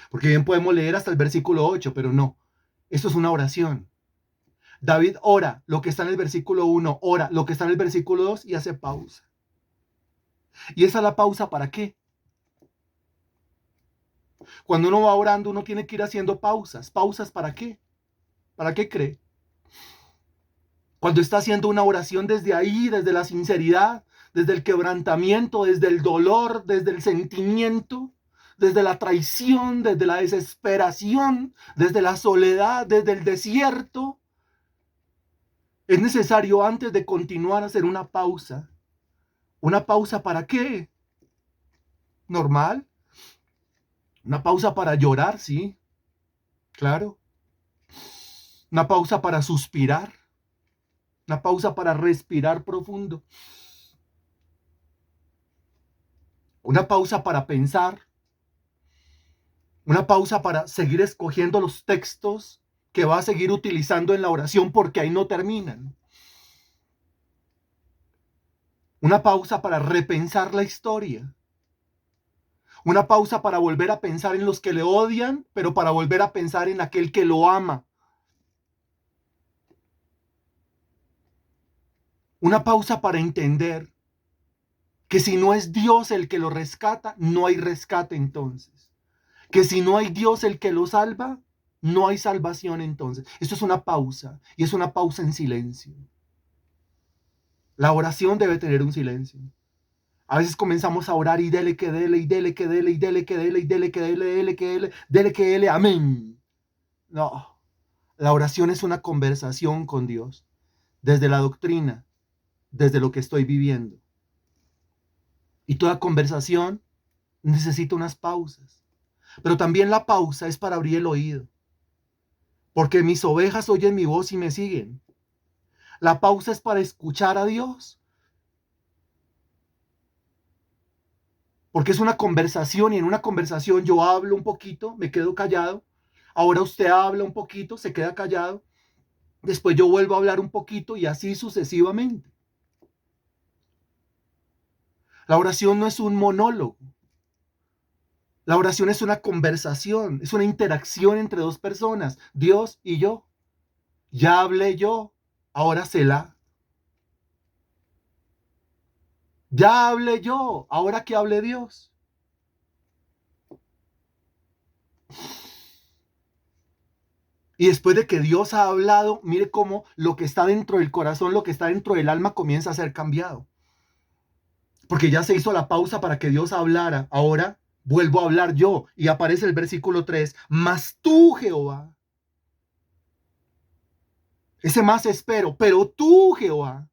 Speaker 1: Porque bien podemos leer hasta el versículo 8, pero no. Esto es una oración. David ora lo que está en el versículo 1, ora lo que está en el versículo 2 y hace pausa. ¿Y esa es la pausa para qué? Cuando uno va orando, uno tiene que ir haciendo pausas. ¿Pausas para qué? ¿Para qué cree? Cuando está haciendo una oración desde ahí, desde la sinceridad, desde el quebrantamiento, desde el dolor, desde el sentimiento, desde la traición, desde la desesperación, desde la soledad, desde el desierto, es necesario antes de continuar hacer una pausa. ¿Una pausa para qué? Normal. Una pausa para llorar, sí, claro. Una pausa para suspirar. Una pausa para respirar profundo. Una pausa para pensar. Una pausa para seguir escogiendo los textos que va a seguir utilizando en la oración porque ahí no terminan. Una pausa para repensar la historia. Una pausa para volver a pensar en los que le odian, pero para volver a pensar en aquel que lo ama. Una pausa para entender que si no es Dios el que lo rescata, no hay rescate entonces. Que si no hay Dios el que lo salva, no hay salvación entonces. Esto es una pausa y es una pausa en silencio. La oración debe tener un silencio. A veces comenzamos a orar y dele que dele, y dele que dele, y dele que dele, y dele que dele, dele que dele, dele que dele, amén. No, la oración es una conversación con Dios, desde la doctrina, desde lo que estoy viviendo. Y toda conversación necesita unas pausas. Pero también la pausa es para abrir el oído, porque mis ovejas oyen mi voz y me siguen. La pausa es para escuchar a Dios, porque es una conversación y en una conversación yo hablo un poquito, me quedo callado. Ahora usted habla un poquito, se queda callado. Después yo vuelvo a hablar un poquito y así sucesivamente. La oración no es un monólogo. La oración es una conversación, es una interacción entre dos personas, Dios y yo. Ya hablé yo, ahora Selah. Ya hablé yo, ahora que hable Dios. Y después de que Dios ha hablado, mire cómo lo que está dentro del corazón, lo que está dentro del alma comienza a ser cambiado. Porque ya se hizo la pausa para que Dios hablara. Ahora vuelvo a hablar yo. Y aparece el versículo 3. Mas tú, Jehová. Ese más espero. Pero tú, Jehová.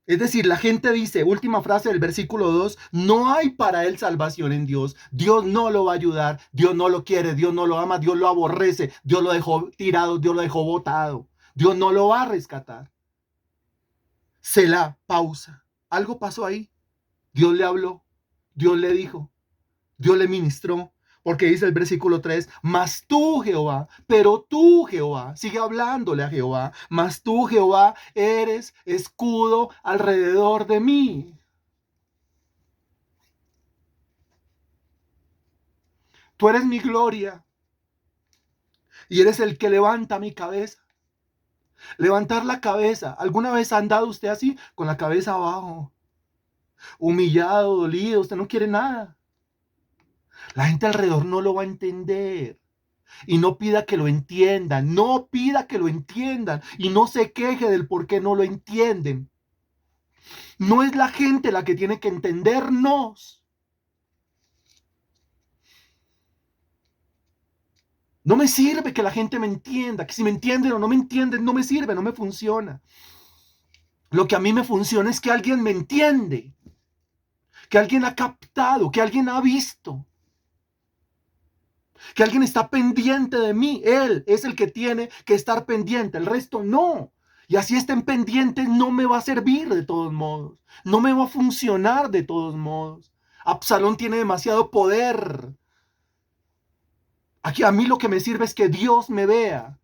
Speaker 1: Es decir, la gente dice, última frase del versículo 2, no hay para él salvación en Dios. Dios no lo va a ayudar. Dios no lo quiere. Dios no lo ama. Dios lo aborrece. Dios lo dejó tirado. Dios lo dejó botado. Dios no lo va a rescatar. Selah, pausa. Algo pasó ahí. Dios le habló. Dios le dijo. Dios le ministró, porque dice el versículo 3, mas tú, Jehová, pero tú, Jehová, sigue hablándole a Jehová, mas tú, Jehová, eres escudo alrededor de mí. Tú eres mi gloria y eres el que levanta mi cabeza. Levantar la cabeza. ¿Alguna vez ha andado usted así, con la cabeza abajo? Humillado, dolido, usted no quiere nada. La gente alrededor no lo va a entender. Y no pida que lo entiendan, no pida que lo entiendan y no se queje del por qué no lo entienden. No es la gente la que tiene que entendernos. No me sirve que la gente me entienda, que si me entienden o no me entienden, no me sirve, no me funciona. Lo que a mí me funciona es que alguien me entiende, que alguien ha captado, que alguien ha visto, que alguien está pendiente de mí. Él es el que tiene que estar pendiente, el resto no. Y así estén pendientes, no me va a servir de todos modos. No me va a funcionar de todos modos. Absalón tiene demasiado poder. Aquí a mí lo que me sirve es que Dios me vea.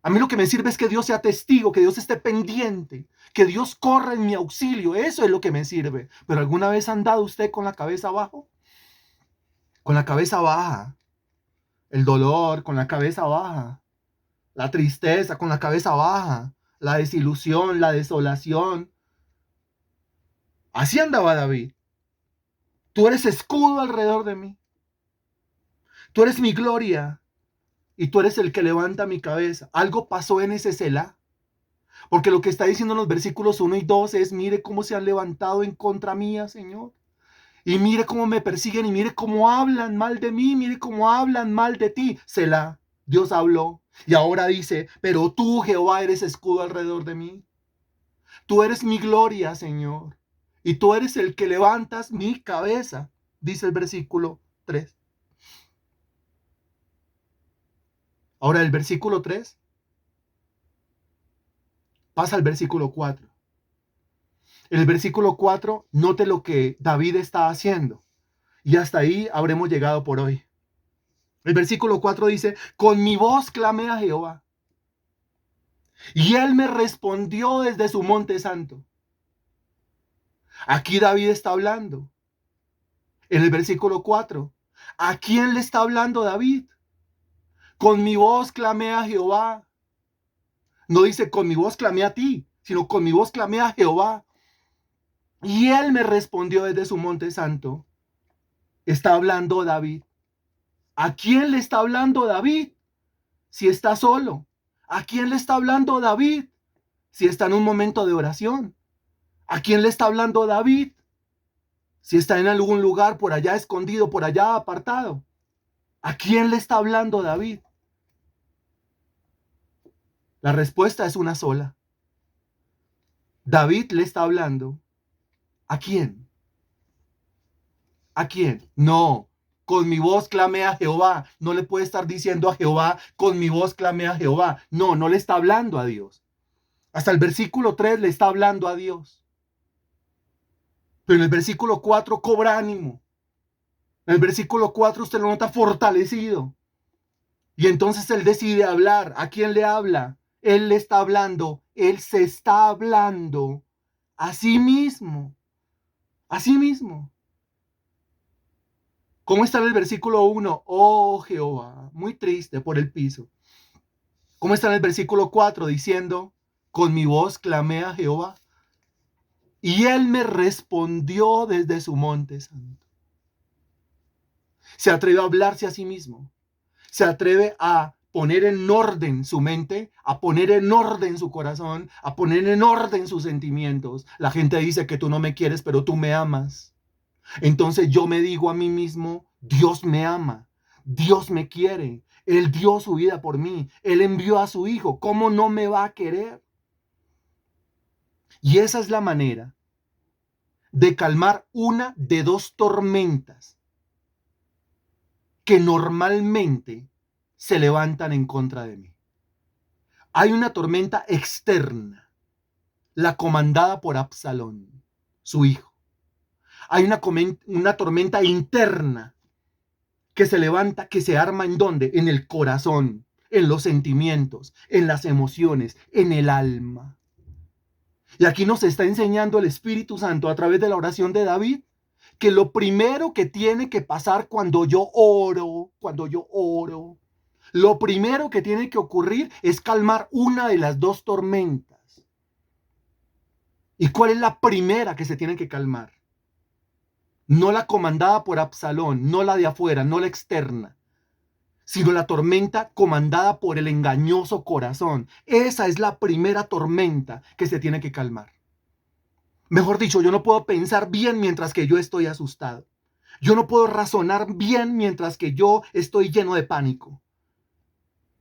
Speaker 1: A mí lo que me sirve es que Dios sea testigo, que Dios esté pendiente, que Dios corra en mi auxilio. Eso es lo que me sirve. Pero ¿alguna vez ha andado usted con la cabeza abajo? Con la cabeza baja. El dolor, con la cabeza baja. La tristeza, con la cabeza baja. La desilusión, la desolación. Así andaba David. Tú eres escudo alrededor de mí. Tú eres mi gloria y tú eres el que levanta mi cabeza. Algo pasó en ese Selah. Porque lo que está diciendo en los versículos 1 y 2 es, mire cómo se han levantado en contra mía, Señor. Y mire cómo me persiguen y mire cómo hablan mal de mí, mire cómo hablan mal de ti. Selah, Dios habló. Y ahora dice, pero tú, Jehová, eres escudo alrededor de mí. Tú eres mi gloria, Señor. Y tú eres el que levantas mi cabeza, dice el versículo 3. Ahora el versículo 3 pasa al versículo 4. En el versículo 4, note lo que David está haciendo. Y hasta ahí habremos llegado por hoy. El versículo 4 dice, con mi voz clamé a Jehová, y él me respondió desde su monte santo. Aquí David está hablando. En el versículo 4, ¿a quién le está hablando David? Con mi voz clamé a Jehová. No dice con mi voz clamé a ti, sino con mi voz clamé a Jehová. Y él me respondió desde su monte santo. Está hablando David. ¿A quién le está hablando David? Si está solo. ¿A quién le está hablando David? Si está en un momento de oración. ¿A quién le está hablando David? Si está en algún lugar por allá escondido, por allá apartado. ¿A quién le está hablando David? La respuesta es una sola. David le está hablando. ¿A quién? ¿A quién? No. Con mi voz clamé a Jehová. No le puede estar diciendo a Jehová, con mi voz clamé a Jehová. No, no le está hablando a Dios. Hasta el versículo 3 le está hablando a Dios. Pero en el versículo 4 cobra ánimo. En el versículo 4 usted lo nota fortalecido. Y entonces él decide hablar. ¿A quién le habla? Él le está hablando. Él se está hablando a sí mismo. A sí mismo. ¿Cómo está en el versículo 1? Oh Jehová, muy triste por el piso. ¿Cómo está en el versículo 4? Diciendo, con mi voz clamé a Jehová. Y él me respondió desde su monte santo. Se atreve a hablarse a sí mismo. Se atreve a poner en orden su mente, a poner en orden su corazón, a poner en orden sus sentimientos. La gente dice que tú no me quieres, pero tú me amas. Entonces yo me digo a mí mismo, Dios me ama, Dios me quiere, Él dio su vida por mí, Él envió a su hijo, ¿cómo no me va a querer? Y esa es la manera de calmar una de dos tormentas que normalmente se levantan en contra de mí. Hay una tormenta externa, la comandada por Absalón, su hijo. Hay una tormenta interna que se levanta, que se arma ¿en dónde? En el corazón, en los sentimientos, en las emociones, en el alma. Y aquí nos está enseñando el Espíritu Santo a través de la oración de David, que lo primero que tiene que pasar cuando yo oro, lo primero que tiene que ocurrir es calmar una de las dos tormentas. ¿Y cuál es la primera que se tiene que calmar? No la comandada por Absalón, no la de afuera, no la externa, sino la tormenta comandada por el engañoso corazón. Esa es la primera tormenta que se tiene que calmar. Mejor dicho, yo no puedo pensar bien mientras que yo estoy asustado. Yo no puedo razonar bien mientras que yo estoy lleno de pánico.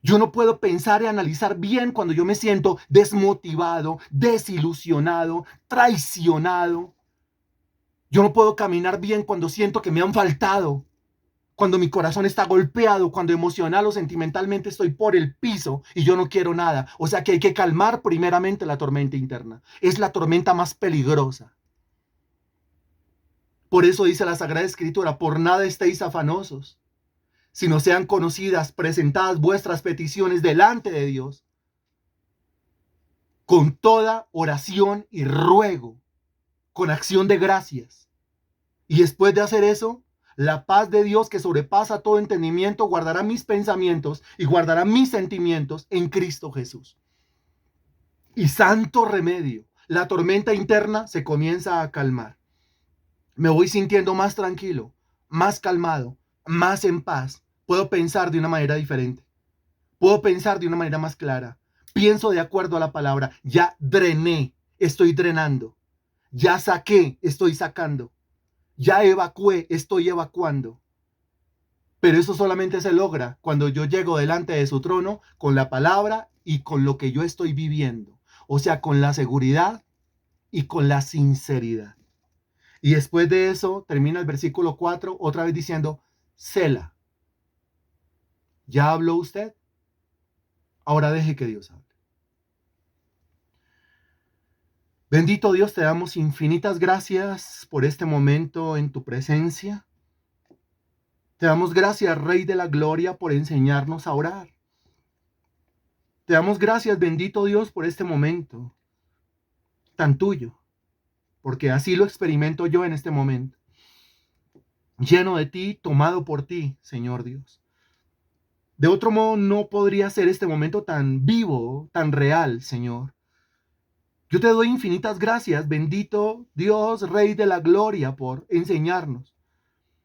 Speaker 1: Yo no puedo pensar y analizar bien cuando yo me siento desmotivado, desilusionado, traicionado. Yo no puedo caminar bien cuando siento que me han faltado, cuando mi corazón está golpeado, cuando emocional o sentimentalmente estoy por el piso y yo no quiero nada. O sea que hay que calmar primeramente la tormenta interna. Es la tormenta más peligrosa. Por eso dice la Sagrada Escritura, por nada estéis afanosos, sino sean conocidas, presentadas vuestras peticiones delante de Dios, con toda oración y ruego, con acción de gracias. Y después de hacer eso, la paz de Dios que sobrepasa todo entendimiento guardará mis pensamientos y guardará mis sentimientos en Cristo Jesús. Y santo remedio, la tormenta interna se comienza a calmar. Me voy sintiendo más tranquilo, más calmado, más en paz. puedo pensar de una manera diferente. Puedo pensar de una manera más clara. Pienso de acuerdo a la palabra. Ya drené, estoy drenando. Ya saqué, estoy sacando. Ya evacué, estoy evacuando. Pero eso solamente se logra cuando yo llego delante de su trono con la palabra y con lo que yo estoy viviendo. O sea, con la seguridad y con la sinceridad. Y después de eso termina el versículo 4 otra vez diciendo, Sela. ¿Ya habló usted? Ahora deje que Dios hable. Bendito Dios, te damos infinitas gracias por este momento en tu presencia. Te damos gracias, Rey de la Gloria, por enseñarnos a orar. Te damos gracias, bendito Dios, por este momento tan tuyo, porque así lo experimento yo en este momento. Lleno de ti, tomado por ti, Señor Dios. De otro modo no podría ser este momento tan vivo, tan real, Señor. Yo te doy infinitas gracias, bendito Dios, Rey de la Gloria, por enseñarnos.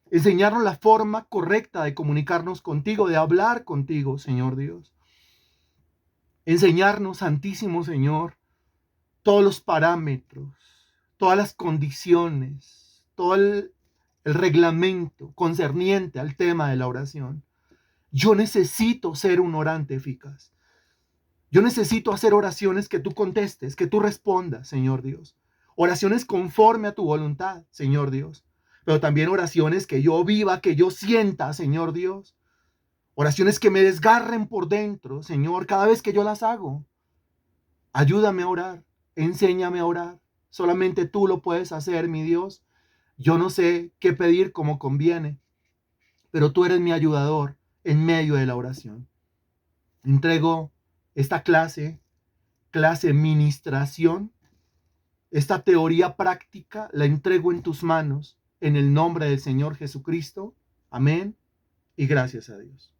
Speaker 1: Enseñarnos la forma correcta de comunicarnos contigo, de hablar contigo, Señor Dios. Enseñarnos, Santísimo Señor, todos los parámetros, todas las condiciones, todo el reglamento concerniente al tema de la oración. Yo necesito ser un orante eficaz. Yo necesito hacer oraciones que tú contestes, que tú respondas, Señor Dios. Oraciones conforme a tu voluntad, Señor Dios. Pero también oraciones que yo viva, que yo sienta, Señor Dios. Oraciones que me desgarren por dentro, Señor, cada vez que yo las hago. Ayúdame a orar, enséñame a orar. Solamente tú lo puedes hacer, mi Dios. Yo no sé qué pedir como conviene, pero tú eres mi ayudador en medio de la oración. Entrego esta clase ministración, esta teoría práctica, la entrego en tus manos, en el nombre del Señor Jesucristo. Amén y gracias a Dios.